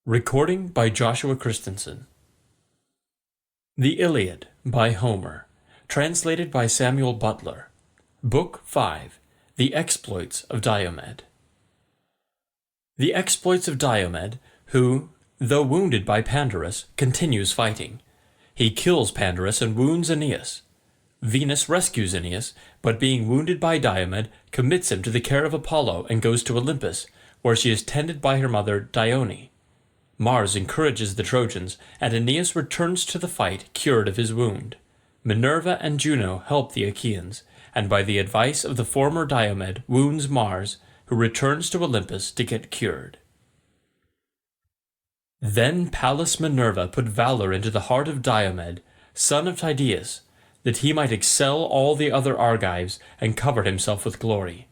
Recording by Joshua Christensen. The Iliad by Homer. Translated by Samuel Butler. Book 5. The Exploits of Diomed. The exploits of Diomed, who, though wounded by Pandarus, continues fighting. He kills Pandarus and wounds Aeneas. Venus rescues Aeneas, but being wounded by Diomed, commits him to the care of Apollo and goes to Olympus, where she is tended by her mother Dione. Mars encourages the Trojans, and Aeneas returns to the fight cured of his wound. Minerva and Juno help the Achaeans, and by the advice of the former Diomed wounds Mars, who returns to Olympus to get cured. Then Pallas Minerva put valor into the heart of Diomed, son of Tydeus, that he might excel all the other Argives, and covered himself with glory.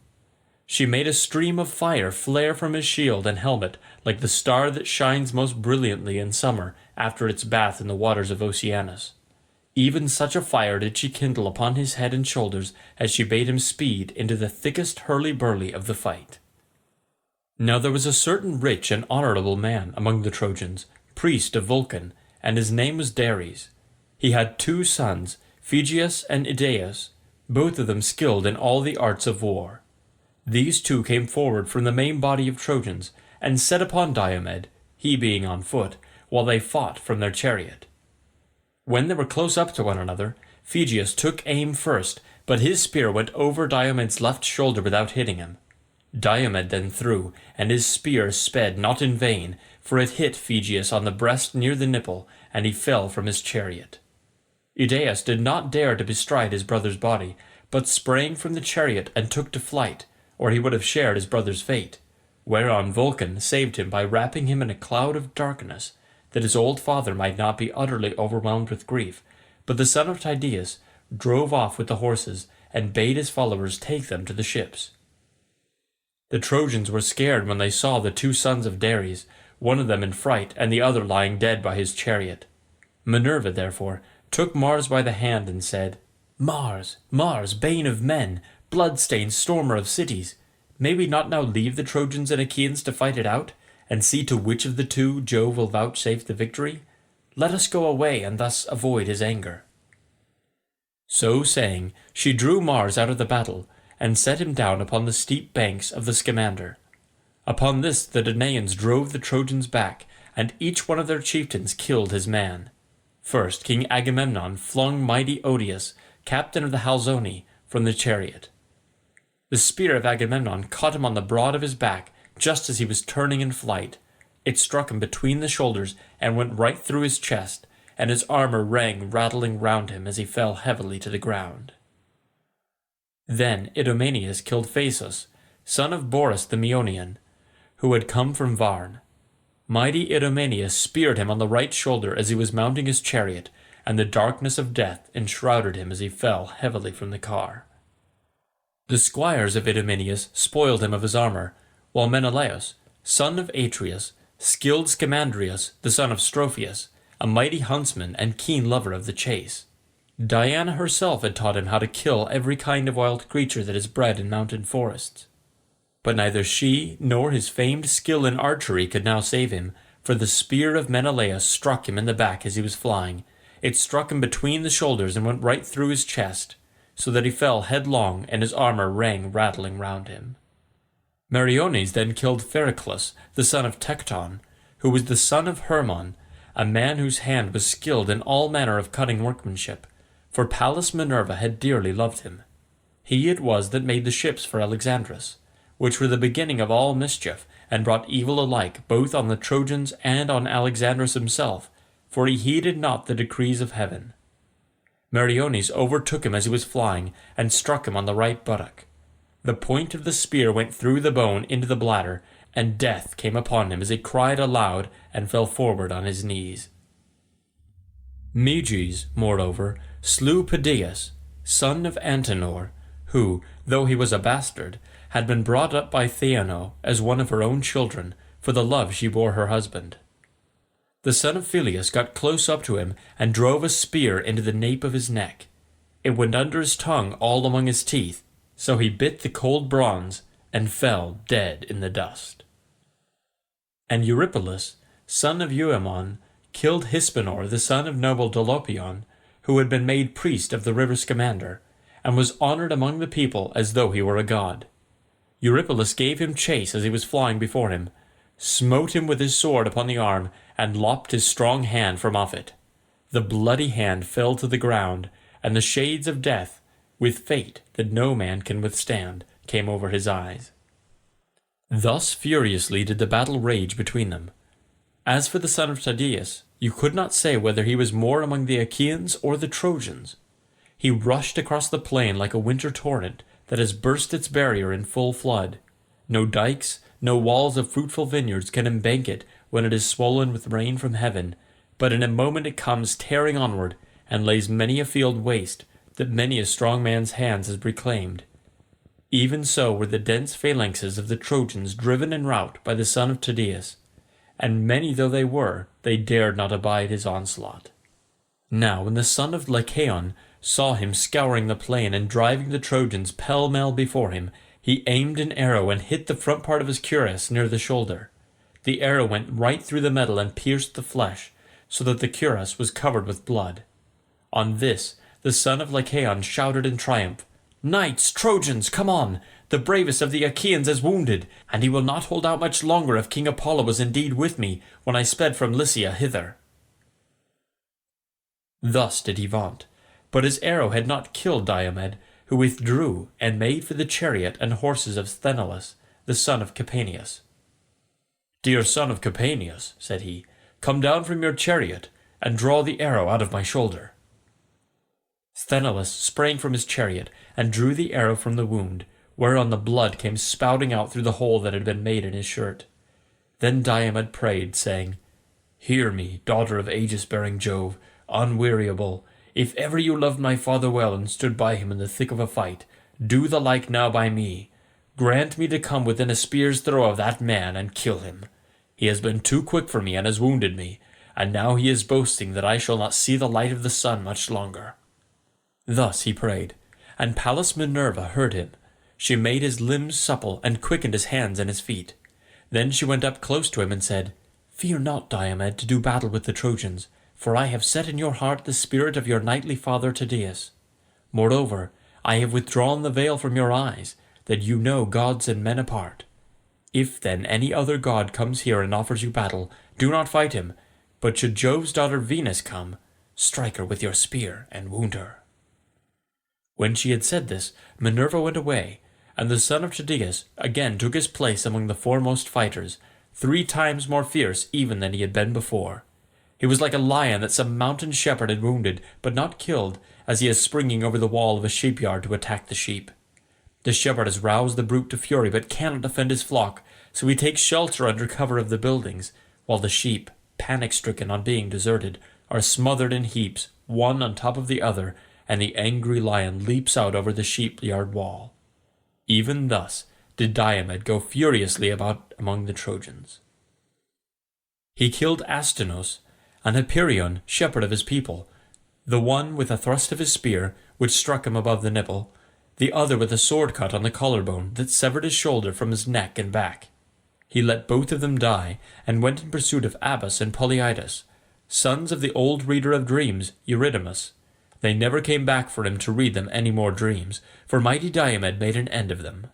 She made a stream of fire flare from his shield and helmet, like the star that shines most brilliantly in summer after its bath in the waters of Oceanus. Even such a fire did she kindle upon his head and shoulders as she bade him speed into the thickest hurly-burly of the fight. Now there was a certain rich and honourable man among the Trojans, priest of Vulcan, and his name was Dares. He had 2 sons, Phegeus and Idaeus, both of them skilled in all the arts of war. These 2 came forward from the main body of Trojans, and set upon Diomed, he being on foot, while they fought from their chariot. When they were close up to one another, Phegeus took aim first, but his spear went over Diomed's left shoulder without hitting him. Diomed then threw, and his spear sped not in vain, for it hit Phegeus on the breast near the nipple, and he fell from his chariot. Idaeus did not dare to bestride his brother's body, but sprang from the chariot and took to flight, or he would have shared his brother's fate, whereon Vulcan saved him by wrapping him in a cloud of darkness, that his old father might not be utterly overwhelmed with grief, but the son of Tydeus drove off with the horses, and bade his followers take them to the ships. The Trojans were scared when they saw the 2 sons of Dares, one of them in fright, and the other lying dead by his chariot. Minerva, therefore, took Mars by the hand and said, "Mars, Mars, bane of men, blood-stained stormer of cities, may we not now leave the Trojans and Achaeans to fight it out, and see to which of the 2 Jove will vouchsafe the victory? Let us go away, and thus avoid his anger." So saying, she drew Mars out of the battle, and set him down upon the steep banks of the Scamander. Upon this the Danaans drove the Trojans back, and each one of their chieftains killed his man. First King Agamemnon flung mighty Odius, captain of the Halzoni, from the chariot. The spear of Agamemnon caught him on the broad of his back, just as he was turning in flight. It struck him between the shoulders, and went right through his chest, and his armour rang rattling round him as he fell heavily to the ground. Then Idomeneus killed Phaesus, son of Boris the Meonian, who had come from Varne. Mighty Idomeneus speared him on the right shoulder as he was mounting his chariot, and the darkness of death enshrouded him as he fell heavily from the car. The squires of Idomeneus spoiled him of his armour, while Menelaus, son of Atreus, skilled Scamandrius, the son of Strophius, a mighty huntsman and keen lover of the chase. Diana herself had taught him how to kill every kind of wild creature that is bred in mountain forests. But neither she nor his famed skill in archery could now save him, for the spear of Menelaus struck him in the back as he was flying. It struck him between the shoulders and went right through his chest, so that he fell headlong, and his armour rang rattling round him. Meriones then killed Phericlus, the son of Tecton, who was the son of Hermon, a man whose hand was skilled in all manner of cutting workmanship, for Pallas Minerva had dearly loved him. He it was that made the ships for Alexandrus, which were the beginning of all mischief, and brought evil alike both on the Trojans and on Alexandrus himself, for he heeded not the decrees of heaven. Meriones overtook him as he was flying, and struck him on the right buttock. The point of the spear went through the bone into the bladder, and death came upon him as he cried aloud and fell forward on his knees. Meges, moreover, slew Pedaeus, son of Antenor, who, though he was a bastard, had been brought up by Theano as one of her own children, for the love she bore her husband. The son of Phyleus got close up to him, and drove a spear into the nape of his neck. It went under his tongue all among his teeth, so he bit the cold bronze, and fell dead in the dust. And Eurypylus, son of Euaemon, killed Hispanor, the son of noble Dolopion, who had been made priest of the river Scamander, and was honoured among the people as though he were a god. Eurypylus gave him chase as he was flying before him, smote him with his sword upon the arm, and lopped his strong hand from off it. The bloody hand fell to the ground, and the shades of death, with fate that no man can withstand, came over his eyes. Thus furiously did the battle rage between them. As for the son of Tydeus, you could not say whether he was more among the Achaeans or the Trojans. He rushed across the plain like a winter torrent that has burst its barrier in full flood. No dikes, no walls of fruitful vineyards can embank it when it is swollen with rain from heaven, but in a moment it comes tearing onward, and lays many a field waste that many a strong man's hands has reclaimed. Even so were the dense phalanxes of the Trojans driven in rout by the son of Tydeus, and many though they were, they dared not abide his onslaught. Now when the son of Lycaon saw him scouring the plain and driving the Trojans pell-mell before him, he aimed an arrow and hit the front part of his cuirass near the shoulder. The arrow went right through the metal and pierced the flesh, so that the cuirass was covered with blood. On this the son of Lycaon shouted in triumph, "Knights, Trojans, come on! The bravest of the Achaeans is wounded, and he will not hold out much longer if King Apollo was indeed with me when I sped from Lycia hither." Thus did he vaunt, but his arrow had not killed Diomed, who withdrew and made for the chariot and horses of Sthenelus, the son of Capaneus. "Dear son of Capaneus," said he, "come down from your chariot, and draw the arrow out of my shoulder." Sthenelus sprang from his chariot, and drew the arrow from the wound, whereon the blood came spouting out through the hole that had been made in his shirt. Then Diomed prayed, saying, "Hear me, daughter of aegis-bearing Jove, unweariable. If ever you loved my father well and stood by him in the thick of a fight, do the like now by me. Grant me to come within a spear's throw of that man and kill him. He has been too quick for me and has wounded me, and now he is boasting that I shall not see the light of the sun much longer." Thus he prayed, and Pallas Minerva heard him. She made his limbs supple and quickened his hands and his feet. Then she went up close to him and said, "Fear not, Diomed, to do battle with the Trojans, for I have set in your heart the spirit of your knightly father Tydeus. Moreover, I have withdrawn the veil from your eyes, that you know gods and men apart. If then any other god comes here and offers you battle, do not fight him, but should Jove's daughter Venus come, strike her with your spear and wound her." When she had said this, Minerva went away, and the son of Tydeus again took his place among the foremost fighters, 3 times more fierce even than he had been before. He was like a lion that some mountain shepherd had wounded, but not killed, as he is springing over the wall of a sheepyard to attack the sheep. The shepherd has roused the brute to fury, but cannot defend his flock, so he takes shelter under cover of the buildings, while the sheep, panic-stricken on being deserted, are smothered in heaps, one on top of the other, and the angry lion leaps out over the sheep-yard wall. Even thus did Diomed go furiously about among the Trojans. He killed Astynos, and Hyperion, shepherd of his people, the one with a thrust of his spear, which struck him above the nipple, the other with a sword cut on the collarbone that severed his shoulder from his neck and back. He let both of them die, and went in pursuit of Abas and Polyidus, sons of the old reader of dreams, Eurydamas. They never came back for him to read them any more dreams, for mighty Diomed made an end of them.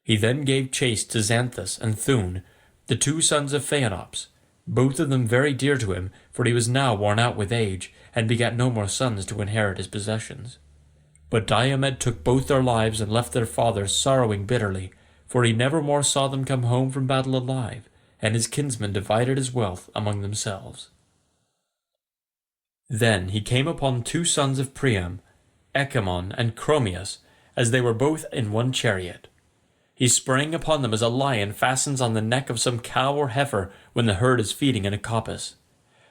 He then gave chase to Xanthus and Thune, the 2 sons of Phaenops, both of them very dear to him, for he was now worn out with age, and begat no more sons to inherit his possessions. But Diomed took both their lives and left their father sorrowing bitterly, for he never more saw them come home from battle alive, and his kinsmen divided his wealth among themselves. Then he came upon 2 sons of Priam, Echemon and Chromius, as they were both in one chariot. He sprang upon them as a lion fastens on the neck of some cow or heifer when the herd is feeding in a coppice.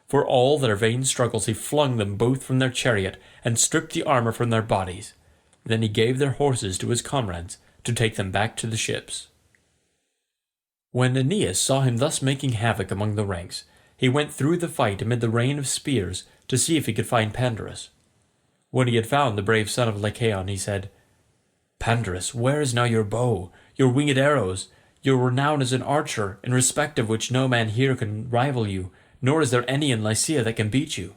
For all their vain struggles he flung them both from their chariot, and stripped the armour from their bodies. Then he gave their horses to his comrades, to take them back to the ships. When Aeneas saw him thus making havoc among the ranks, he went through the fight amid the rain of spears, to see if he could find Pandarus. When he had found the brave son of Lycaon, he said, "Pandarus, where is now your bow, your winged arrows? Your renown as an archer, in respect of which no man here can rival you, nor is there any in Lycia that can beat you.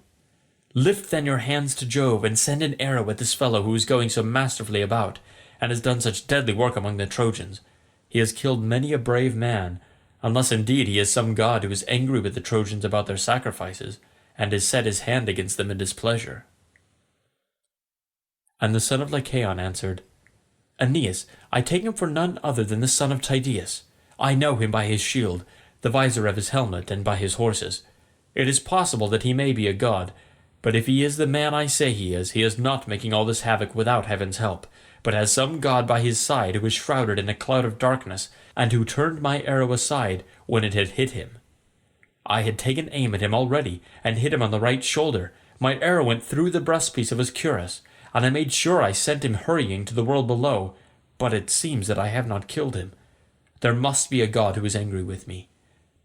Lift then your hands to Jove, and send an arrow at this fellow who is going so masterfully about, and has done such deadly work among the Trojans. He has killed many a brave man, unless indeed he is some god who is angry with the Trojans about their sacrifices, and has set his hand against them in displeasure. And the son of Lycaon answered, Aeneas, I take him for none other than the son of Tydeus. I know him by his shield, the visor of his helmet, and by his horses. It is possible that he may be a god, but if he is the man I say he is not making all this havoc without heaven's help, but has some god by his side who is shrouded in a cloud of darkness, and who turned my arrow aside when it had hit him. I had taken aim at him already, and hit him on the right shoulder. My arrow went through the breastpiece of his cuirass, and I made sure I sent him hurrying to the world below, but it seems that I have not killed him. There must be a god who is angry with me.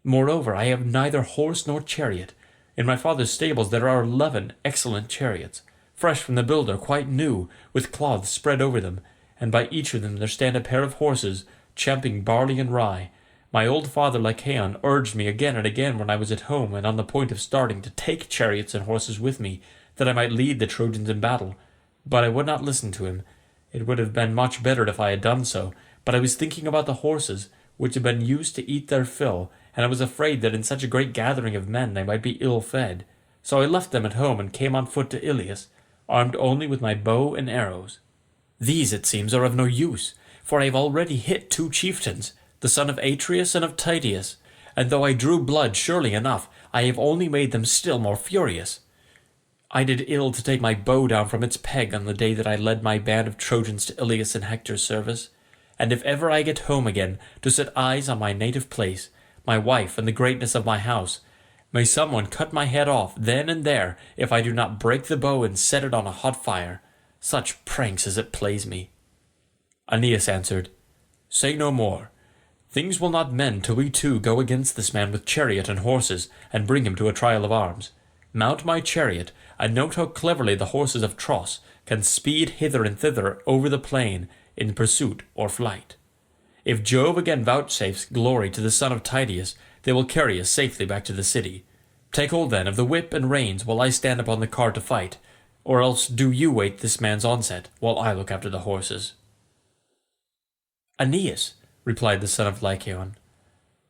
Moreover, I have neither horse nor chariot. In my father's stables there are 11 excellent chariots, fresh from the builder, quite new, with cloths spread over them, and by each of them there stand a pair of horses, champing barley and rye. My old father Lycaon urged me again and again when I was at home and on the point of starting to take chariots and horses with me, that I might lead the Trojans in battle. But I would not listen to him. It would have been much better if I had done so, but I was thinking about the horses, which had been used to eat their fill, and I was afraid that in such a great gathering of men they might be ill-fed. So I left them at home and came on foot to Iliad, armed only with my bow and arrows. These, it seems, are of no use, for I have already hit 2 chieftains, the son of Atreus and of Tydeus, and though I drew blood surely enough, I have only made them still more furious. I did ill to take my bow down from its peg on the day that I led my band of Trojans to Ilias and Hector's service, and if ever I get home again to set eyes on my native place, my wife and the greatness of my house, may someone cut my head off then and there if I do not break the bow and set it on a hot fire. Such pranks as it plays me. Aeneas answered, Say no more. Things will not mend till we two go against this man with chariot and horses, and bring him to a trial of arms. Mount my chariot, and note how cleverly the horses of Tros can speed hither and thither over the plain in pursuit or flight. If Jove again vouchsafes glory to the son of Tydeus, they will carry us safely back to the city. Take hold then of the whip and reins while I stand upon the car to fight, or else do you wait this man's onset, while I look after the horses. Aeneas, replied the son of Lycaon,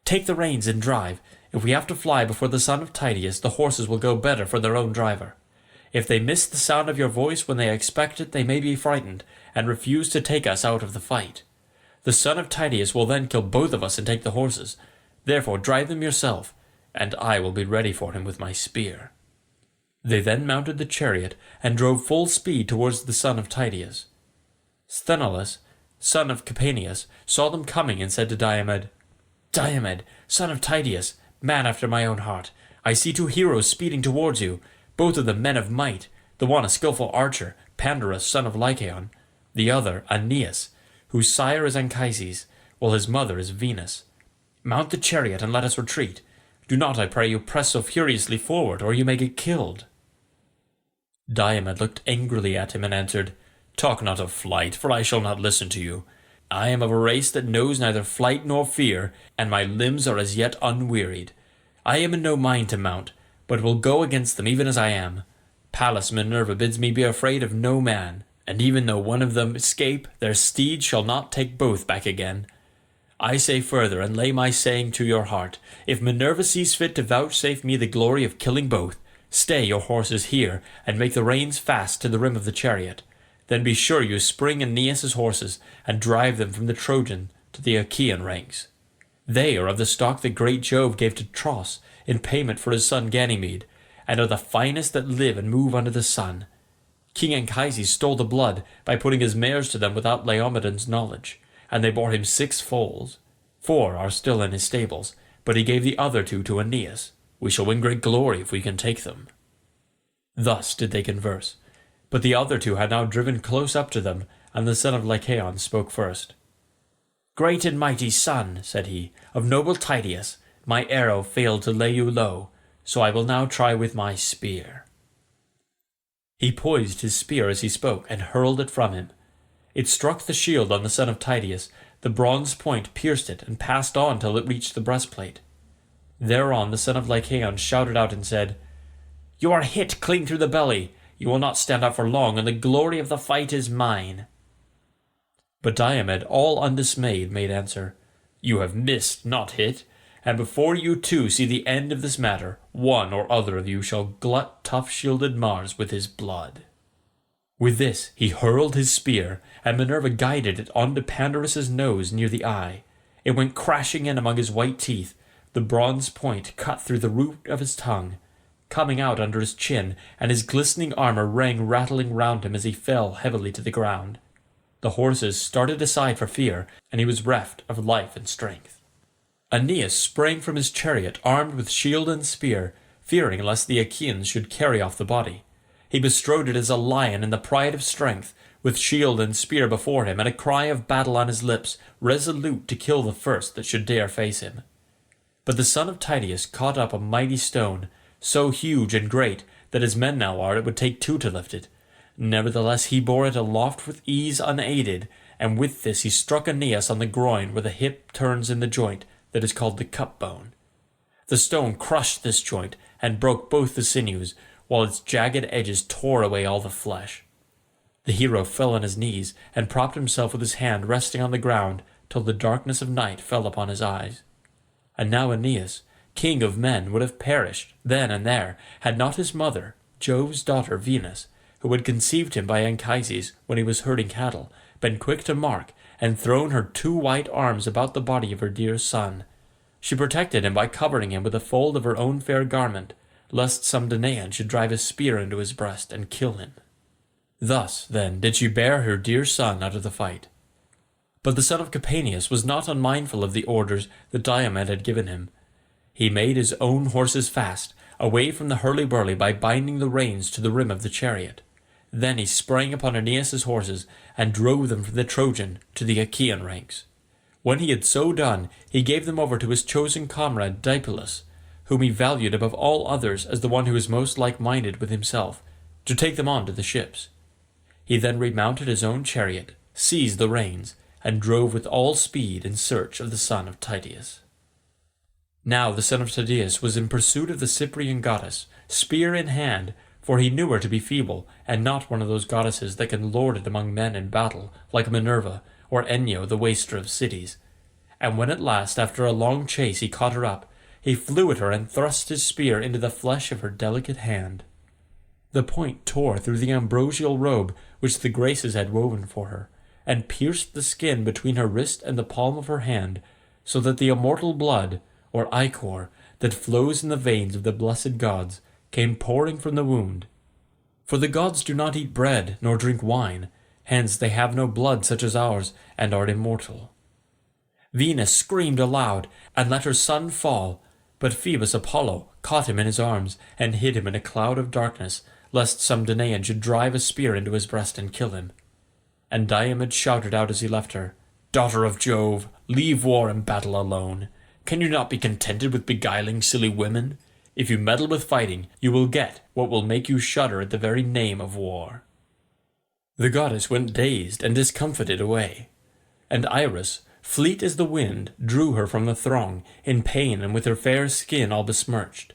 take the reins and drive. If we have to fly before the son of Tydeus, the horses will go better for their own driver. If they miss the sound of your voice when they expect it, they may be frightened, and refuse to take us out of the fight. The son of Tydeus will then kill both of us and take the horses. Therefore drive them yourself, and I will be ready for him with my spear. They then mounted the chariot, and drove full speed towards the son of Tydeus. Sthenelus, son of Capaneus, saw them coming, and said to Diomed, Diomed, son of Tydeus, man after my own heart, I see 2 heroes speeding towards you, both of them men of might, the one a skilful archer, Pandarus, son of Lycaon, the other Aeneas, whose sire is Anchises, while his mother is Venus. Mount the chariot and let us retreat. Do not, I pray you, press so furiously forward, or you may get killed. Diomed looked angrily at him and answered, Talk not of flight, for I shall not listen to you. I am of a race that knows neither flight nor fear, and my limbs are as yet unwearied. I am in no mind to mount, but will go against them even as I am. Pallas Minerva bids me be afraid of no man, and even though one of them escape, their steeds shall not take both back again. I say further, and lay my saying to your heart, if Minerva sees fit to vouchsafe me the glory of killing both, stay your horses here, and make the reins fast to the rim of the chariot. Then be sure you spring Aeneas's horses, and drive them from the Trojan to the Achaean ranks. They are of the stock that great Jove gave to Tros in payment for his son Ganymede, and are the finest that live and move under the sun. King Anchises stole the blood by putting his mares to them without Laomedon's knowledge, and they bore him 6 foals. 4 are still in his stables, but he gave the other 2 to Aeneas. We shall win great glory if we can take them. Thus did they converse, but the other 2 had now driven close up to them, and the son of Lycaon spoke first. Great and mighty son, said he, of noble Tydeus, my arrow failed to lay you low, so I will now try with my spear. He poised his spear as he spoke, and hurled it from him. It struck the shield on the son of Tydeus, the bronze point pierced it and passed on till it reached the breastplate. Thereon the son of Lycaon shouted out and said, "You are hit clean through the belly. You will not stand up for long, and the glory of the fight is mine." But Diomed, all undismayed, made answer, "You have missed, not hit, and before you two see the end of this matter, one or other of you shall glut tough-shielded Mars with his blood." With this he hurled his spear, and Minerva guided it onto Pandarus's nose near the eye. It went crashing in among his white teeth, the bronze point cut through the root of his tongue, coming out under his chin, and his glistening armour rang rattling round him as he fell heavily to the ground. The horses started aside for fear, and he was reft of life and strength. Aeneas sprang from his chariot armed with shield and spear, fearing lest the Achaeans should carry off the body. He bestrode it as a lion in the pride of strength, with shield and spear before him, and a cry of battle on his lips, resolute to kill the first that should dare face him. But the son of Tydeus caught up a mighty stone, so huge and great that as men now are it would take two to lift it. Nevertheless he bore it aloft with ease unaided, and with this he struck Aeneas on the groin where the hip turns in the joint that is called the cup bone. The stone crushed this joint and broke both the sinews, while its jagged edges tore away all the flesh. The hero fell on his knees and propped himself with his hand resting on the ground till the darkness of night fell upon his eyes. And now Aeneas, king of men, would have perished then and there, had not his mother, Jove's daughter Venus, who had conceived him by Anchises when he was herding cattle, been quick to mark, and thrown her two white arms about the body of her dear son. She protected him by covering him with a fold of her own fair garment, lest some Danaan should drive a spear into his breast and kill him. Thus, then, did she bear her dear son out of the fight. But the son of Capaneus was not unmindful of the orders that Diomed had given him. He made his own horses fast, away from the hurly-burly by binding the reins to the rim of the chariot. Then he sprang upon Aeneas's horses, and drove them from the Trojan to the Achaean ranks. When he had so done, he gave them over to his chosen comrade Deipylus, whom he valued above all others as the one who was most like-minded with himself, to take them on to the ships. He then remounted his own chariot, seized the reins, and drove with all speed in search of the son of Tydeus. Now the son of Tydeus was in pursuit of the Cyprian goddess, spear in hand, for he knew her to be feeble, and not one of those goddesses that can lord it among men in battle, like Minerva, or Enyo, the waster of cities. And when at last, after a long chase, he caught her up, he flew at her and thrust his spear into the flesh of her delicate hand. The point tore through the ambrosial robe which the Graces had woven for her, and pierced the skin between her wrist and the palm of her hand, so that the immortal blood, or ichor, that flows in the veins of the blessed gods, came pouring from the wound. For the gods do not eat bread, nor drink wine, hence they have no blood such as ours, and are immortal. Venus screamed aloud, and let her son fall, but Phoebus Apollo caught him in his arms, and hid him in a cloud of darkness, lest some Danaan should drive a spear into his breast and kill him. And Diomed shouted out as he left her, "Daughter of Jove, leave war and battle alone. Can you not be contented with beguiling silly women? If you meddle with fighting, you will get what will make you shudder at the very name of war." The goddess went dazed and discomfited away, and Iris, fleet as the wind, drew her from the throng, in pain and with her fair skin all besmirched.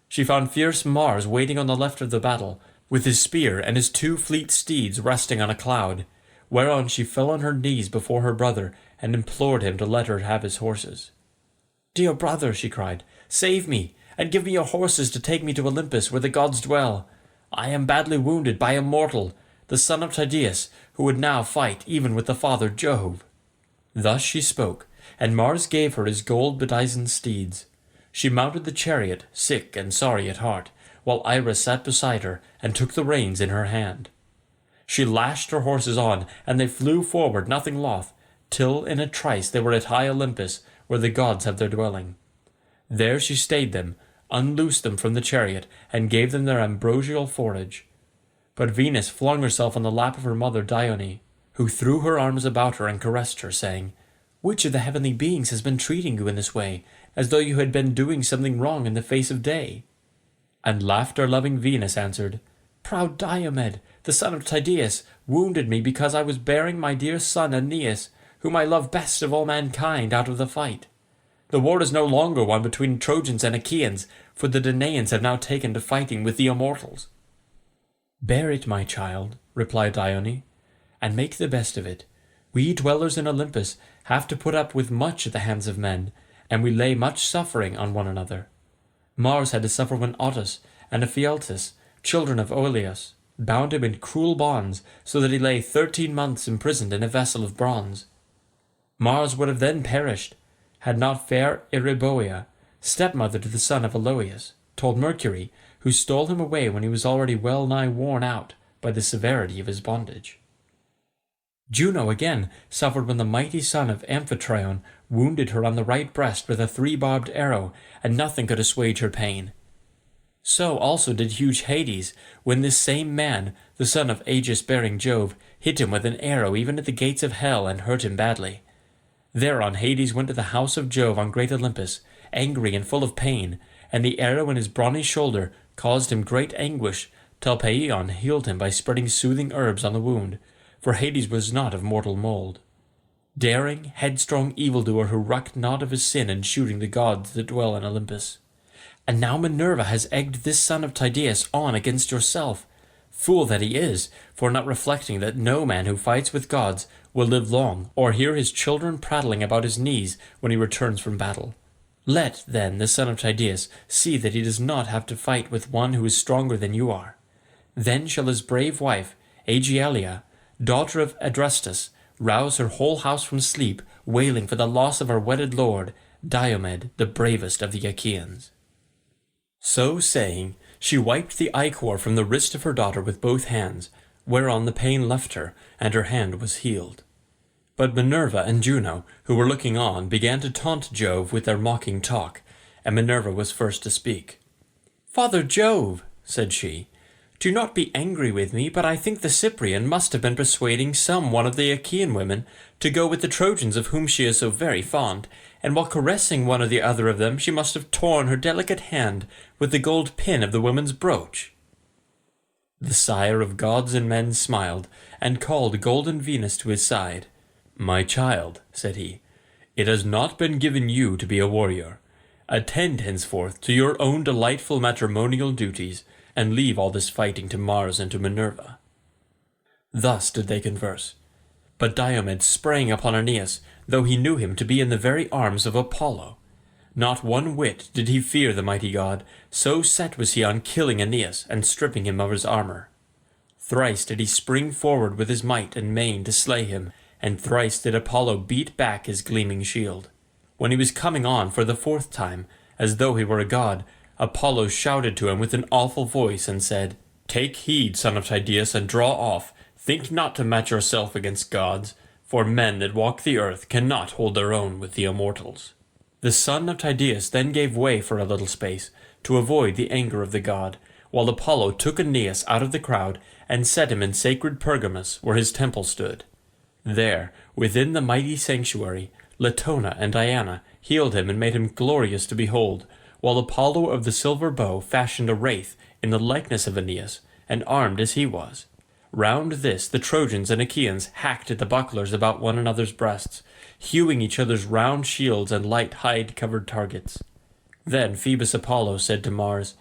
She found fierce Mars waiting on the left of the battle, with his spear and his two fleet steeds resting on a cloud, whereon she fell on her knees before her brother, and implored him to let her have his horses. "Dear brother," she cried, "save me, and give me your horses to take me to Olympus, where the gods dwell. I am badly wounded by a mortal, the son of Tydeus, who would now fight even with the father Jove." Thus she spoke, and Mars gave her his gold-bedizened steeds. She mounted the chariot, sick and sorry at heart, while Iris sat beside her and took the reins in her hand. She lashed her horses on, and they flew forward nothing loth, till in a trice they were at high Olympus, where the gods have their dwelling. There she stayed them, unloosed them from the chariot, and gave them their ambrosial forage. But Venus flung herself on the lap of her mother Dione, who threw her arms about her and caressed her, saying, "Which of the heavenly beings has been treating you in this way, as though you had been doing something wrong in the face of day?" And laughter-loving Venus answered, "Proud Diomed, the son of Tydeus, wounded me because I was bearing my dear son Aeneas, whom I love best of all mankind, out of the fight. The war is no longer one between Trojans and Achaeans, for the Danaans have now taken to fighting with the immortals." "Bear it, my child," replied Dione, "and make the best of it. We dwellers in Olympus have to put up with much at the hands of men, and we lay much suffering on one another. Mars had to suffer when Otus and Ephialtes, children of Oileus, bound him in cruel bonds, so that he lay 13 months imprisoned in a vessel of bronze. Mars would have then perished, had not fair Ereboea, stepmother to the son of Aloeus, told Mercury, who stole him away when he was already well nigh worn out by the severity of his bondage. Juno again suffered when the mighty son of Amphitryon wounded her on the right breast with a 3-barbed arrow, and nothing could assuage her pain. So also did huge Hades, when this same man, the son of aegis-bearing Jove, hit him with an arrow even at the gates of hell and hurt him badly. Thereon Hades went to the house of Jove on great Olympus, angry and full of pain, and the arrow in his brawny shoulder caused him great anguish, till Paeon healed him by spreading soothing herbs on the wound, for Hades was not of mortal mould. Daring, headstrong evildoer who recked not of his sin in shooting the gods that dwell in Olympus. And now Minerva has egged this son of Tydeus on against yourself. Fool that he is, for not reflecting that no man who fights with gods will live long, or hear his children prattling about his knees when he returns from battle. Let, then, the son of Tydeus see that he does not have to fight with one who is stronger than you are. Then shall his brave wife, Aegialia, daughter of Adrastus, rouse her whole house from sleep, wailing for the loss of her wedded lord, Diomed, the bravest of the Achaeans." So saying, she wiped the ichor from the wrist of her daughter with both hands, whereon the pain left her, and her hand was healed. But Minerva and Juno, who were looking on, began to taunt Jove with their mocking talk, and Minerva was first to speak. "Father Jove," said she, "do not be angry with me, but I think the Cyprian must have been persuading some one of the Achaean women to go with the Trojans of whom she is so very fond, and while caressing one or the other of them she must have torn her delicate hand with the gold pin of the woman's brooch." The sire of gods and men smiled, and called golden Venus to his side. "My child," said he, "it has not been given you to be a warrior. Attend henceforth to your own delightful matrimonial duties, and leave all this fighting to Mars and to Minerva." Thus did they converse. But Diomed sprang upon Aeneas, though he knew him to be in the very arms of Apollo. Not one whit did he fear the mighty god, so set was he on killing Aeneas and stripping him of his armour. Thrice did he spring forward with his might and main to slay him, and thrice did Apollo beat back his gleaming shield. When he was coming on for the 4th time, as though he were a god, Apollo shouted to him with an awful voice and said, "Take heed, son of Tydeus, and draw off. Think not to match yourself against gods, for men that walk the earth cannot hold their own with the immortals." The son of Tydeus then gave way for a little space, to avoid the anger of the god, while Apollo took Aeneas out of the crowd and set him in sacred Pergamus, where his temple stood. There, within the mighty sanctuary, Latona and Diana healed him and made him glorious to behold, while Apollo of the silver bow fashioned a wraith in the likeness of Aeneas, and armed as he was. Round this the Trojans and Achaeans hacked at the bucklers about one another's breasts, hewing each other's round shields and light hide-covered targets. Then Phoebus Apollo said to Mars,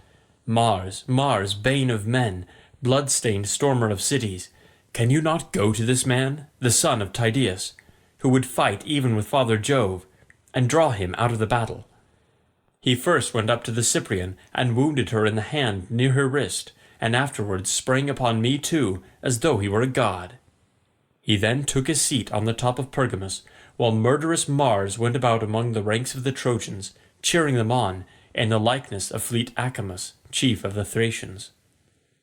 "Mars, Mars, bane of men, blood-stained stormer of cities, can you not go to this man, the son of Tydeus, who would fight even with Father Jove, and draw him out of the battle?" He first went up to the Cyprian and wounded her in the hand near her wrist, and afterwards sprang upon me too, as though he were a god. He then took his seat on the top of Pergamus, while murderous Mars went about among the ranks of the Trojans, cheering them on, in the likeness of fleet Acamas, chief of the Thracians.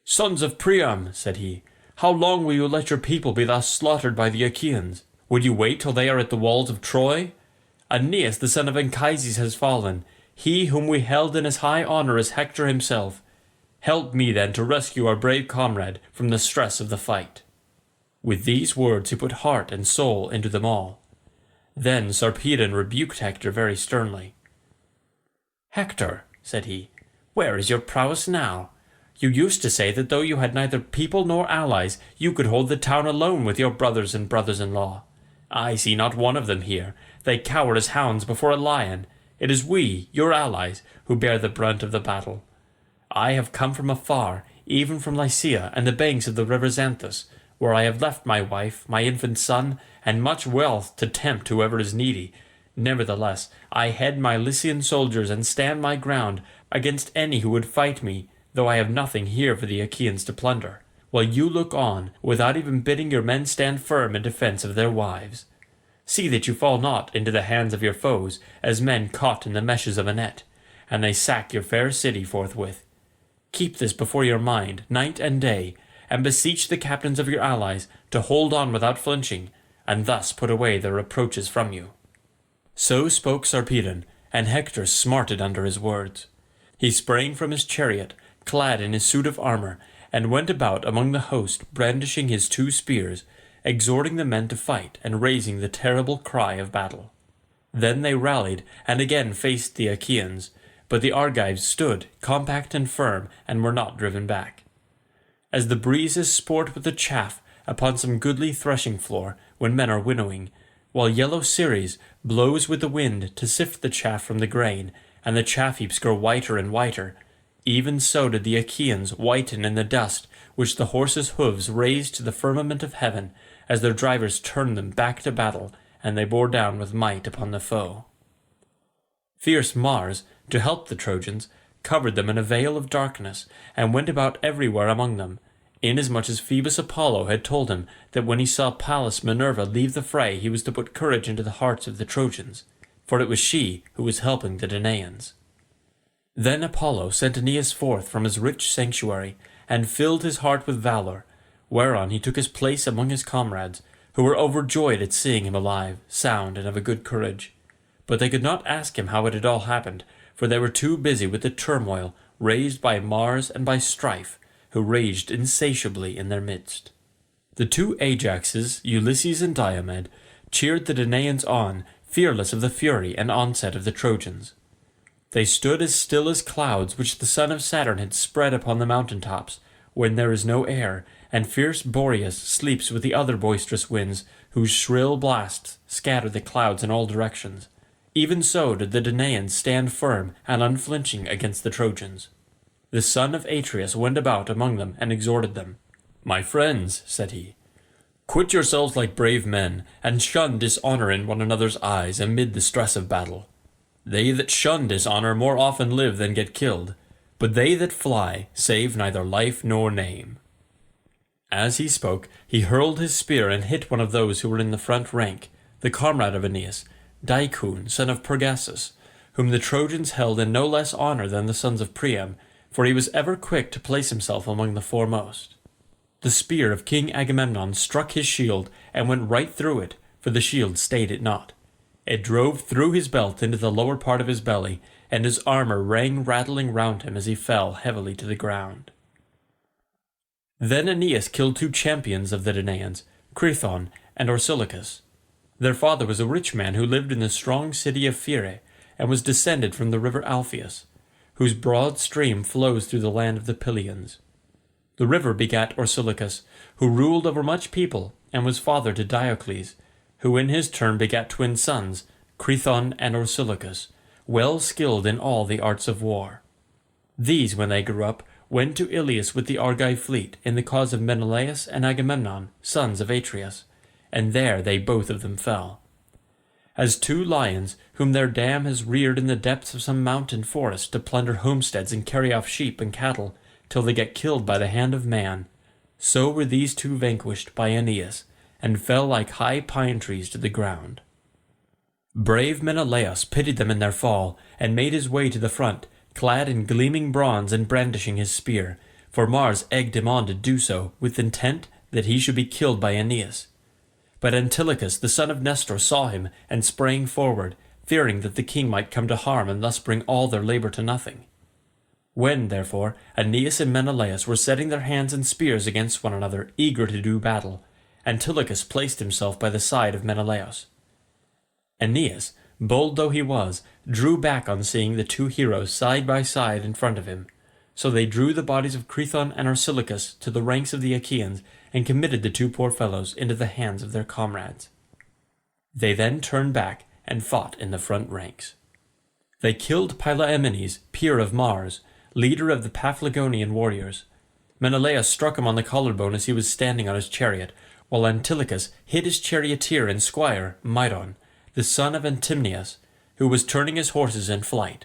"Sons of Priam," said he, "how long will you let your people be thus slaughtered by the Achaeans? Would you wait till they are at the walls of Troy? Aeneas the son of Anchises has fallen. He whom we held in as high honour as Hector himself. Help me then to rescue our brave comrade from the stress of the fight." With these words he put heart and soul into them all. Then Sarpedon rebuked Hector very sternly. "Hector," said he, "where is your prowess now? You used to say that though you had neither people nor allies, you could hold the town alone with your brothers and brothers-in-law. I see not one of them here. They cower as hounds before a lion. It is we, your allies, who bear the brunt of the battle. I have come from afar, even from Lycia and the banks of the river Xanthus, where I have left my wife, my infant son, and much wealth to tempt whoever is needy. Nevertheless, I head my Lycian soldiers and stand my ground against any who would fight me, though I have nothing here for the Achaeans to plunder, while you look on, without even bidding your men stand firm in defence of their wives. See that you fall not into the hands of your foes, as men caught in the meshes of a net, and they sack your fair city forthwith. Keep this before your mind, night and day, and beseech the captains of your allies to hold on without flinching, and thus put away their reproaches from you." So spoke Sarpedon, and Hector smarted under his words. He sprang from his chariot, clad in his suit of armour, and went about among the host, brandishing his 2 spears, exhorting the men to fight, and raising the terrible cry of battle. Then they rallied, and again faced the Achaeans, but the Argives stood compact and firm, and were not driven back. As the breezes sport with the chaff upon some goodly threshing floor when men are winnowing, while yellow Ceres blows with the wind to sift the chaff from the grain, and the chaff heaps grow whiter and whiter, even so did the Achaeans whiten in the dust which the horses' hoofs raised to the firmament of heaven, as their drivers turned them back to battle, and they bore down with might upon the foe. Fierce Mars, to help the Trojans, covered them in a veil of darkness, and went about everywhere among them, inasmuch as Phoebus Apollo had told him that when he saw Pallas Minerva leave the fray he was to put courage into the hearts of the Trojans, for it was she who was helping the Danaans. Then Apollo sent Aeneas forth from his rich sanctuary, and filled his heart with valour, whereon he took his place among his comrades, who were overjoyed at seeing him alive, sound, and of a good courage. But they could not ask him how it had all happened, for they were too busy with the turmoil raised by Mars and by Strife, who raged insatiably in their midst. The 2 Ajaxes, Ulysses and Diomed, cheered the Danaans on, fearless of the fury and onset of the Trojans. They stood as still as clouds which the son of Saturn had spread upon the mountain tops, when there is no air, and fierce Boreas sleeps with the other boisterous winds, whose shrill blasts scatter the clouds in all directions. Even so did the Danaans stand firm and unflinching against the Trojans. The son of Atreus went about among them and exhorted them. "My friends," said he, "quit yourselves like brave men, and shun dishonour in one another's eyes amid the stress of battle. They that shun dishonour more often live than get killed, but they that fly save neither life nor name." As he spoke, he hurled his spear and hit one of those who were in the front rank, the comrade of Aeneas, Dicon, son of Pergassus, whom the Trojans held in no less honour than the sons of Priam, for he was ever quick to place himself among the foremost. The spear of King Agamemnon struck his shield, and went right through it, for the shield stayed it not. It drove through his belt into the lower part of his belly, and his armour rang rattling round him as he fell heavily to the ground. Then Aeneas killed 2 champions of the Danaans, Crethon and Orsilochus. Their father was a rich man who lived in the strong city of Phyre, and was descended from the river Alpheus, whose broad stream flows through the land of the Pylians. The river begat Orsilochus, who ruled over much people, and was father to Diocles, who in his turn begat twin sons, Crethon and Orsilochus, well skilled in all the arts of war. These, when they grew up, went to Ilias with the Argive fleet in the cause of Menelaus and Agamemnon, sons of Atreus, and there they both of them fell. As 2 lions, whom their dam has reared in the depths of some mountain forest to plunder homesteads and carry off sheep and cattle, till they get killed by the hand of man, so were these 2 vanquished by Aeneas, and fell like high pine trees to the ground. Brave Menelaus pitied them in their fall, and made his way to the front, clad in gleaming bronze and brandishing his spear, for Mars egged him on to do so, with intent that he should be killed by Aeneas. But Antilochus the son of Nestor saw him, and sprang forward, fearing that the king might come to harm and thus bring all their labour to nothing. When, therefore, Aeneas and Menelaus were setting their hands and spears against one another, eager to do battle, Antilochus placed himself by the side of Menelaus. Aeneas, bold though he was, drew back on seeing the 2 heroes side by side in front of him. So they drew the bodies of Crethon and Orsilochus to the ranks of the Achaeans, and committed the 2 poor fellows into the hands of their comrades. They then turned back and fought in the front ranks. They killed Pylaemenes, peer of Mars, leader of the Paphlagonian warriors. Menelaus struck him on the collarbone as he was standing on his chariot, while Antilochus hit his charioteer and squire, Mydon, the son of Antimneus, who was turning his horses in flight.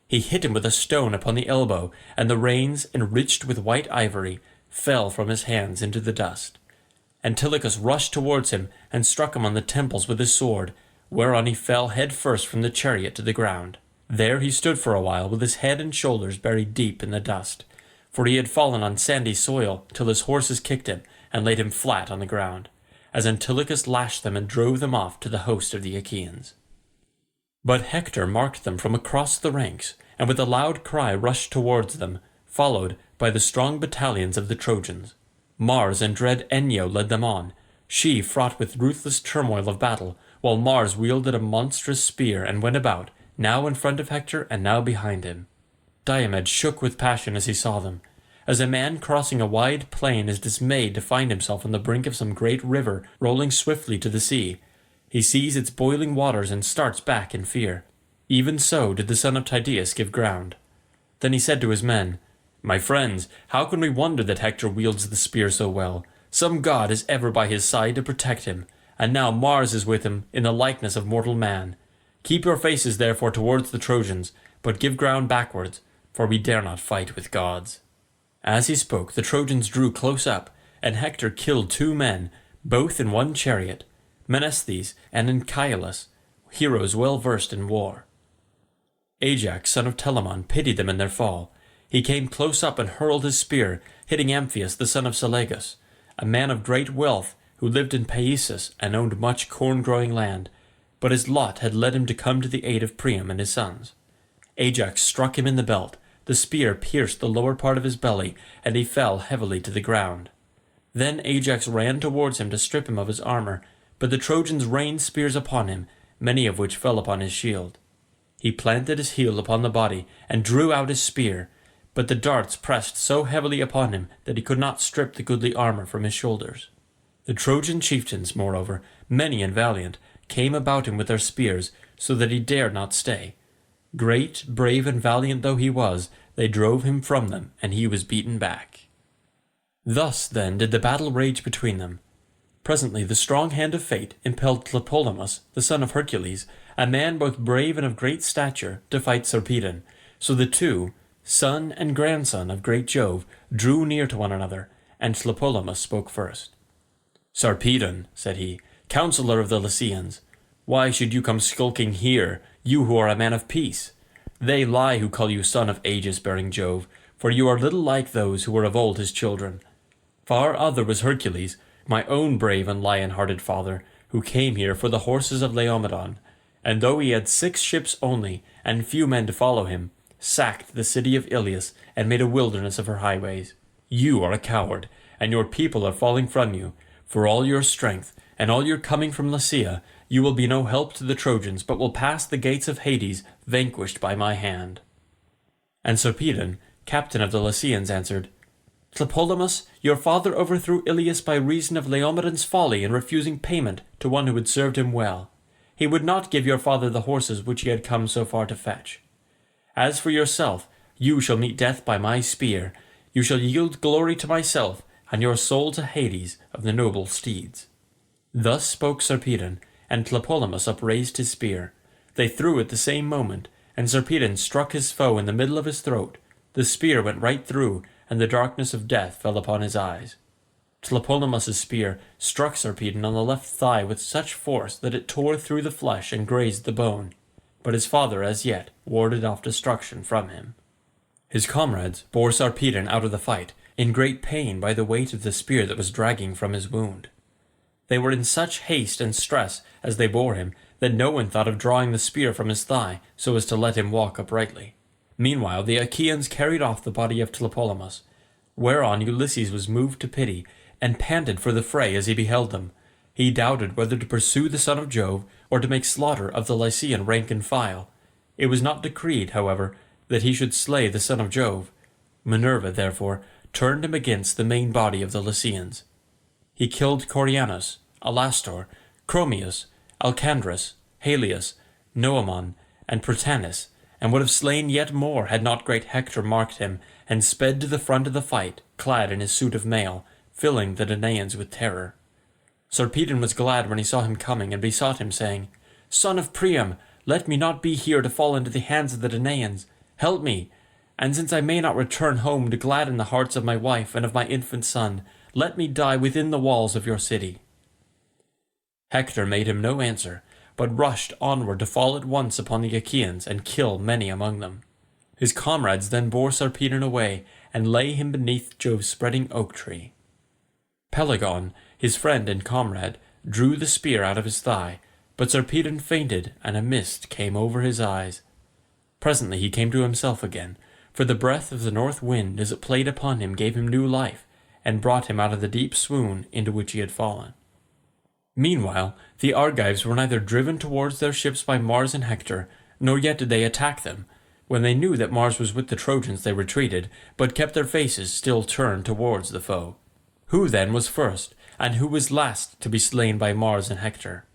He hit him with a stone upon the elbow, and the reins, enriched with white ivory, fell from his hands into the dust. Antilochus rushed towards him and struck him on the temples with his sword, whereon he fell head first from the chariot to the ground. There he stood for a while with his head and shoulders buried deep in the dust, for he had fallen on sandy soil till his horses kicked him and laid him flat on the ground, as Antilochus lashed them and drove them off to the host of the Achaeans. But Hector marked them from across the ranks, and with a loud cry rushed towards them, followed by the strong battalions of the Trojans. Mars and dread Enyo led them on, she fraught with ruthless turmoil of battle, while Mars wielded a monstrous spear and went about, now in front of Hector and now behind him. Diomed shook with passion as he saw them, as a man crossing a wide plain is dismayed to find himself on the brink of some great river rolling swiftly to the sea. He sees its boiling waters and starts back in fear. Even so did the son of Tydeus give ground. Then he said to his men, "My friends, how can we wonder that Hector wields the spear so well? Some god is ever by his side to protect him, and now Mars is with him in the likeness of mortal man. Keep your faces therefore towards the Trojans, but give ground backwards, for we dare not fight with gods." As he spoke, the Trojans drew close up, and Hector killed 2 men, both in one chariot, Menestheus and Anchialus, heroes well versed in war. Ajax, son of Telamon, pitied them in their fall. He came close up and hurled his spear, hitting Amphius the son of Selagus, a man of great wealth who lived in Paesus and owned much corn-growing land, but his lot had led him to come to the aid of Priam and his sons. Ajax struck him in the belt, the spear pierced the lower part of his belly, and he fell heavily to the ground. Then Ajax ran towards him to strip him of his armour, but the Trojans rained spears upon him, many of which fell upon his shield. He planted his heel upon the body, and drew out his spear, but the darts pressed so heavily upon him that he could not strip the goodly armour from his shoulders. The Trojan chieftains, moreover, many and valiant, came about him with their spears, so that he dared not stay. Great, brave, and valiant though he was, they drove him from them, and he was beaten back. Thus, then, did the battle rage between them. Presently the strong hand of fate impelled Tlepolemus, the son of Hercules, a man both brave and of great stature, to fight Sarpedon. So the two, son and grandson of great Jove, drew near to one another, and Tlepolemus spoke first. "Sarpedon," said he, "counsellor of the Lycians, why should you come skulking here, you who are a man of peace? They lie who call you son of aegis-bearing Jove, for you are little like those who were of old his children. Far other was Hercules, my own brave and lion-hearted father, who came here for the horses of Laomedon, and though he had 6 ships only, and few men to follow him, sacked the city of Ilias, and made a wilderness of her highways. You are a coward, and your people are falling from you. For all your strength, and all your coming from Lycia, you will be no help to the Trojans, but will pass the gates of Hades, vanquished by my hand." And Sarpedon, captain of the Lycians, answered, "Tlepolemus, your father overthrew Ilias by reason of Laomedon's folly in refusing payment to one who had served him well. He would not give your father the horses which he had come so far to fetch. As for yourself, you shall meet death by my spear. You shall yield glory to myself, and your soul to Hades of the noble steeds." Thus spoke Sarpedon, and Tlepolemus upraised his spear. They threw at the same moment, and Sarpedon struck his foe in the middle of his throat. The spear went right through, and the darkness of death fell upon his eyes. Tlepolemus's spear struck Sarpedon on the left thigh with such force that it tore through the flesh and grazed the bone, but his father as yet warded off destruction from him. His comrades bore Sarpedon out of the fight, in great pain by the weight of the spear that was dragging from his wound. They were in such haste and stress as they bore him that no one thought of drawing the spear from his thigh so as to let him walk uprightly. Meanwhile the Achaeans carried off the body of Tlepolemus, whereon Ulysses was moved to pity, and panted for the fray as he beheld them. He doubted whether to pursue the son of Jove, or to make slaughter of the Lycian rank and file. It was not decreed, however, that he should slay the son of Jove. Minerva, therefore, turned him against the main body of the Lycians. He killed Corianus, Alastor, Chromius, Alcandrus, Halius, Noemon, and Prytanis, and would have slain yet more had not great Hector marked him, and sped to the front of the fight, clad in his suit of mail, filling the Danaans with terror. Sarpedon was glad when he saw him coming, and besought him, saying, "Son of Priam, let me not be here to fall into the hands of the Danaans. Help me, and since I may not return home to gladden the hearts of my wife and of my infant son, let me die within the walls of your city." Hector made him no answer, but rushed onward to fall at once upon the Achaeans and kill many among them. His comrades then bore Sarpedon away, and lay him beneath Jove's spreading oak tree. Pelagon, his friend and comrade, drew the spear out of his thigh, but Sarpedon fainted, and a mist came over his eyes. Presently he came to himself again, for the breath of the north wind as it played upon him gave him new life, and brought him out of the deep swoon into which he had fallen. Meanwhile the Argives were neither driven towards their ships by Mars and Hector, nor yet did they attack them. When they knew that Mars was with the Trojans they retreated, but kept their faces still turned towards the foe. Who then was first, and who was last to be slain by Mars and Hector?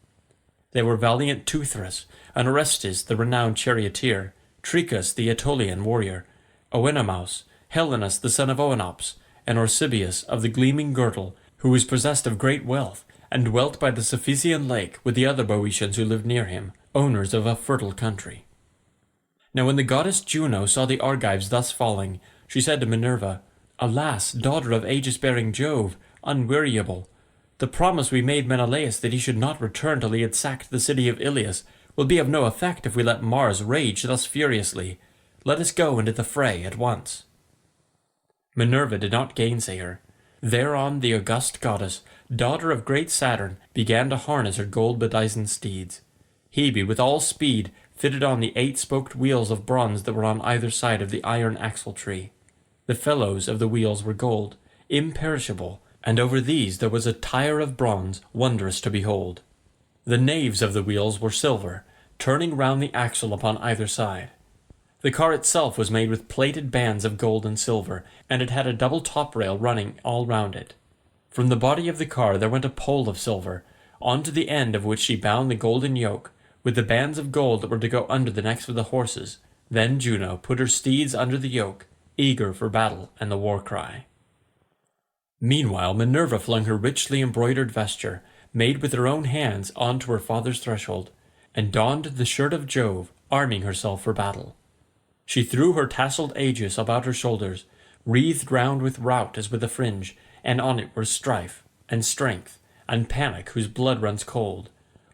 They were valiant Teuthras, and Orestes the renowned charioteer, Tricas the Aetolian warrior, Oenomaus, Helenus the son of Oenops, and Orsibius of the gleaming girdle, who was possessed of great wealth, and dwelt by the Cephisian lake with the other Boeotians who lived near him, owners of a fertile country. Now when the goddess Juno saw the Argives thus falling, she said to Minerva, "Alas, daughter of aegis-bearing Jove, unweariable, the promise we made Menelaus that he should not return till he had sacked the city of Iliad will be of no effect if we let Mars rage thus furiously. Let us go into the fray at once." Minerva did not gainsay her. Thereon the august goddess, daughter of great Saturn, began to harness her gold-bedizened steeds. Hebe with all speed fitted on the 8-spoked wheels of bronze that were on either side of the iron axle-tree. The felloes of the wheels were gold, imperishable, and over these there was a tire of bronze, wondrous to behold. The naves of the wheels were silver, turning round the axle upon either side. The car itself was made with plated bands of gold and silver, and it had a double top-rail running all round it. From the body of the car there went a pole of silver, on to the end of which she bound the golden yoke, with the bands of gold that were to go under the necks of the horses. Then Juno put her steeds under the yoke, eager for battle and the war-cry. Meanwhile Minerva flung her richly embroidered vesture, made with her own hands, on to her father's threshold, and donned the shirt of Jove, arming herself for battle. She threw her tasselled aegis about her shoulders, wreathed round with rout as with a fringe, and on it were strife, and strength, and panic whose blood runs cold.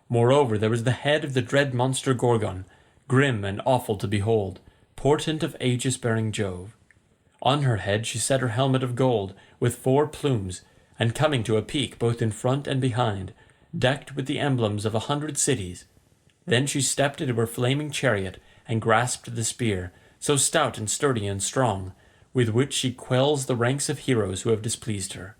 Moreover there was the head of the dread monster Gorgon, grim and awful to behold, portent of aegis-bearing Jove. On her head she set her helmet of gold, with 4 plumes, and coming to a peak both in front and behind, decked with the emblems of 100 cities. Then she stepped into her flaming chariot, and grasped the spear, so stout and sturdy and strong, with which she quells the ranks of heroes who have displeased her.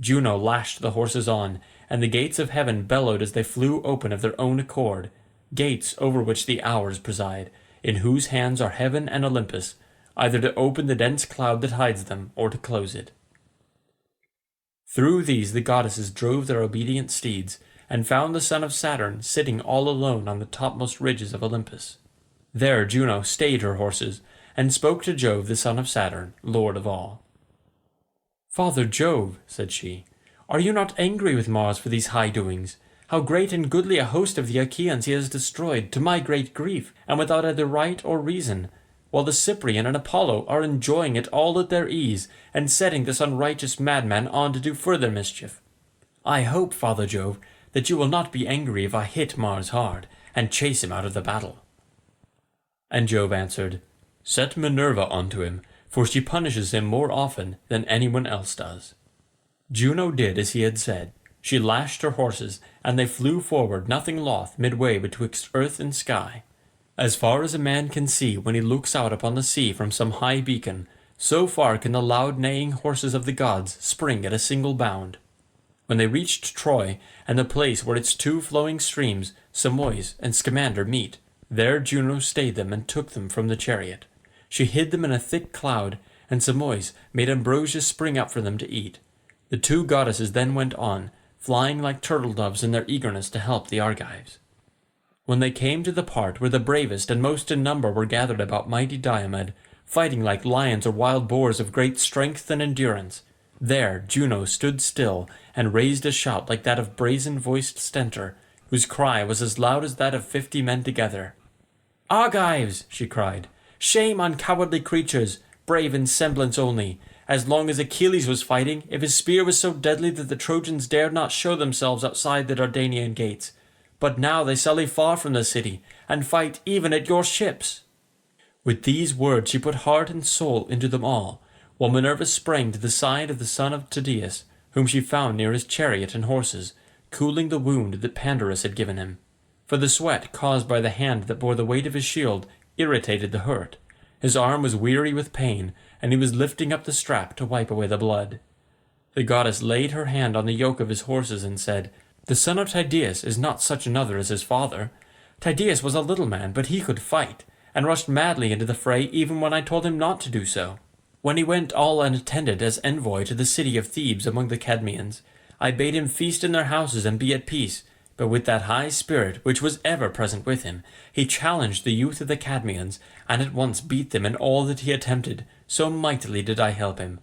Juno lashed the horses on, and the gates of heaven bellowed as they flew open of their own accord, gates over which the Hours preside, in whose hands are heaven and Olympus, either to open the dense cloud that hides them, or to close it. Through these the goddesses drove their obedient steeds, and found the son of Saturn sitting all alone on the topmost ridges of Olympus. There Juno stayed her horses, and spoke to Jove the son of Saturn, lord of all. "Father Jove," said she, "are you not angry with Mars for these high doings? How great and goodly a host of the Achaeans he has destroyed, to my great grief, and without either right or reason, while the Cyprian and Apollo are enjoying it all at their ease, and setting this unrighteous madman on to do further mischief. I hope, Father Jove, that you will not be angry if I hit Mars hard, and chase him out of the battle." And Jove answered, "Set Minerva onto him, for she punishes him more often than anyone else does." Juno did as he had said. She lashed her horses, and they flew forward nothing loth midway betwixt earth and sky. As far as a man can see when he looks out upon the sea from some high beacon, so far can the loud neighing horses of the gods spring at a single bound. When they reached Troy, and the place where its 2 flowing streams, Simois and Scamander, meet, there Juno stayed them and took them from the chariot. She hid them in a thick cloud, and Simois made ambrosia spring up for them to eat. The 2 goddesses then went on, flying like turtle-doves in their eagerness to help the Argives. When they came to the part where the bravest and most in number were gathered about mighty Diomed, fighting like lions or wild boars of great strength and endurance, there Juno stood still and raised a shout like that of brazen-voiced Stentor, whose cry was as loud as that of 50 men together. "Argives!" she cried. "Shame on cowardly creatures, brave in semblance only! As long as Achilles was fighting, if his spear was so deadly that the Trojans dared not show themselves outside the Dardanian gates. But now they sally far from the city, and fight even at your ships." With these words she put heart and soul into them all, while Minerva sprang to the side of the son of Tydeus, whom she found near his chariot and horses, cooling the wound that Pandarus had given him. For the sweat caused by the hand that bore the weight of his shield irritated the hurt. His arm was weary with pain, and he was lifting up the strap to wipe away the blood. The goddess laid her hand on the yoke of his horses and said, "The son of Tydeus is not such another as his father. Tydeus was a little man, but he could fight, and rushed madly into the fray even when I told him not to do so. When he went all unattended as envoy to the city of Thebes among the Cadmeans, I bade him feast in their houses and be at peace, but with that high spirit which was ever present with him, he challenged the youth of the Cadmeans, and at once beat them in all that he attempted, so mightily did I help him.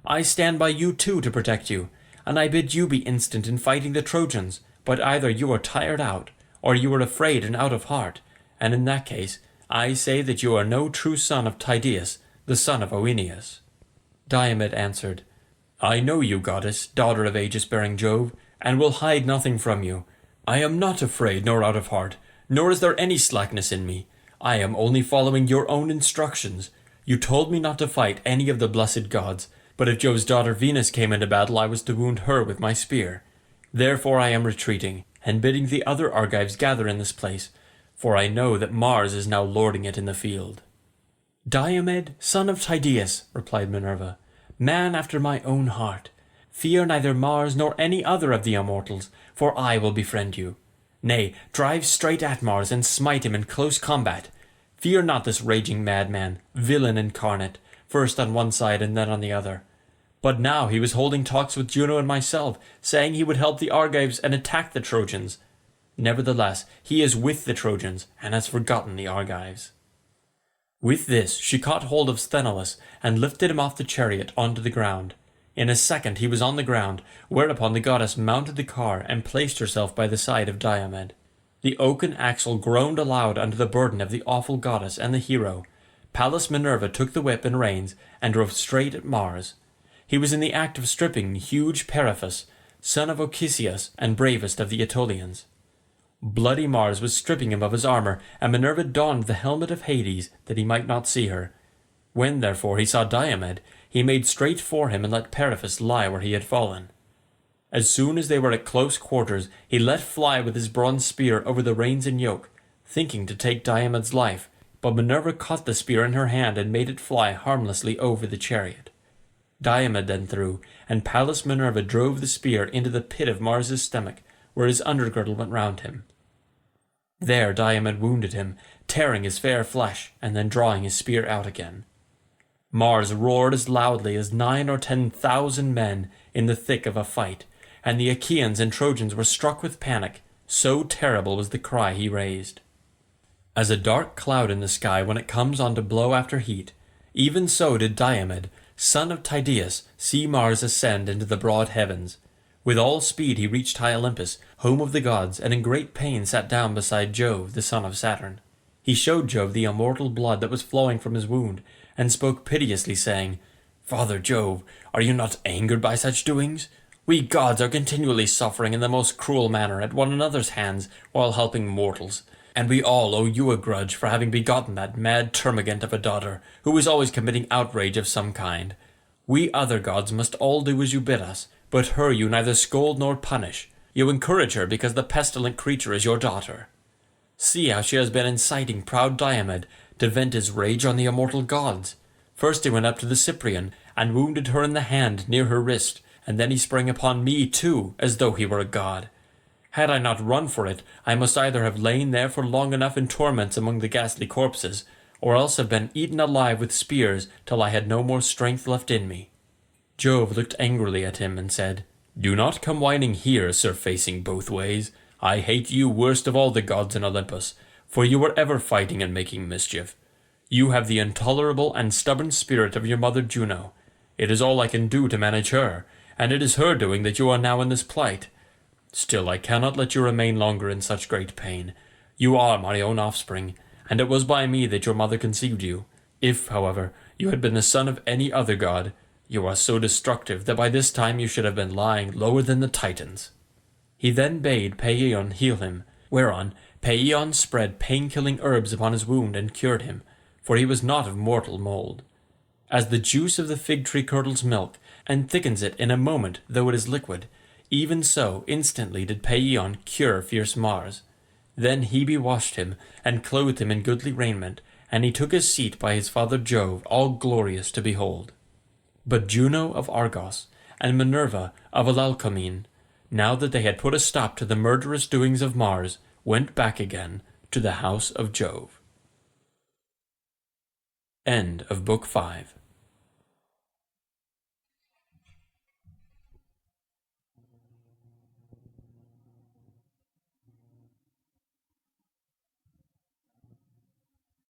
I stand by you too to protect you, and I bid you be instant in fighting the Trojans, but either you are tired out, or you are afraid and out of heart, and in that case I say that you are no true son of Tydeus, the son of Aeneas." Diomed answered, "I know you, goddess, daughter of aegis-bearing Jove, and will hide nothing from you. I am not afraid nor out of heart, nor is there any slackness in me. I am only following your own instructions. You told me not to fight any of the blessed gods, but if Jove's daughter Venus came into battle I was to wound her with my spear. Therefore I am retreating, and bidding the other Argives gather in this place, for I know that Mars is now lording it in the field." "Diomed, son of Tydeus," replied Minerva, "man after my own heart, fear neither Mars nor any other of the immortals, for I will befriend you. Nay, drive straight at Mars and smite him in close combat. Fear not this raging madman, villain incarnate, first on one side and then on the other. But now he was holding talks with Juno and myself, saying he would help the Argives and attack the Trojans. Nevertheless, he is with the Trojans, and has forgotten the Argives." With this she caught hold of Sthenelus, and lifted him off the chariot onto the ground. In a second he was on the ground, whereupon the goddess mounted the car and placed herself by the side of Diomed. The oaken axle groaned aloud under the burden of the awful goddess and the hero. Pallas Minerva took the whip and reins, and drove straight at Mars. He was in the act of stripping huge Periphas, son of Ochesius and bravest of the Aetolians. Bloody Mars was stripping him of his armour, and Minerva donned the helmet of Hades, that he might not see her. When, therefore, he saw Diomed, he made straight for him and let Periphas lie where he had fallen. As soon as they were at close quarters, he let fly with his bronze spear over the reins and yoke, thinking to take Diomed's life, but Minerva caught the spear in her hand and made it fly harmlessly over the chariot. Diomed then threw, and Pallas Minerva drove the spear into the pit of Mars's stomach, where his undergirdle went round him. There Diomed wounded him, tearing his fair flesh, and then drawing his spear out again. Mars roared as loudly as 9,000 or 10,000 men in the thick of a fight, and the Achaeans and Trojans were struck with panic, so terrible was the cry he raised. As a dark cloud in the sky when it comes on to blow after heat, even so did Diomed, son of Tydeus, see Mars ascend into the broad heavens. With all speed he reached high Olympus, home of the gods, and in great pain sat down beside Jove, the son of Saturn. He showed Jove the immortal blood that was flowing from his wound, and spoke piteously, saying, "Father Jove, are you not angered by such doings? We gods are continually suffering in the most cruel manner at one another's hands while helping mortals, and we all owe you a grudge for having begotten that mad termagant of a daughter, who is always committing outrage of some kind. We other gods must all do as you bid us, but her you neither scold nor punish. You encourage her because the pestilent creature is your daughter. See how she has been inciting proud Diomed to vent his rage on the immortal gods. First he went up to the Cyprian, and wounded her in the hand near her wrist, and then he sprang upon me too, as though he were a god. Had I not run for it, I must either have lain there for long enough in torments among the ghastly corpses, or else have been eaten alive with spears till I had no more strength left in me." Jove looked angrily at him and said, Do not come whining here, surfacing both ways. I hate you worst of all the gods in Olympus, for you are ever fighting and making mischief. You have the intolerable and stubborn spirit of your mother Juno. It is all I can do to manage her, and it is her doing that you are now in this plight. Still, I cannot let you remain longer in such great pain. You are my own offspring, and it was by me that your mother conceived you. If, however, you had been the son of any other god, you are so destructive that by this time you should have been lying lower than the Titans." He then bade Paeeon heal him, whereon Paeeon spread pain-killing herbs upon his wound and cured him, for he was not of mortal mould. As the juice of the fig tree curdles milk, and thickens it in a moment though it is liquid, even so instantly did Paeeon cure fierce Mars. Then Hebe washed him, and clothed him in goodly raiment, and he took his seat by his father Jove, all glorious to behold. But Juno of Argos, and Minerva of Alalcomene, now that they had put a stop to the murderous doings of Mars, went back again to the house of Jove. End of Book 5.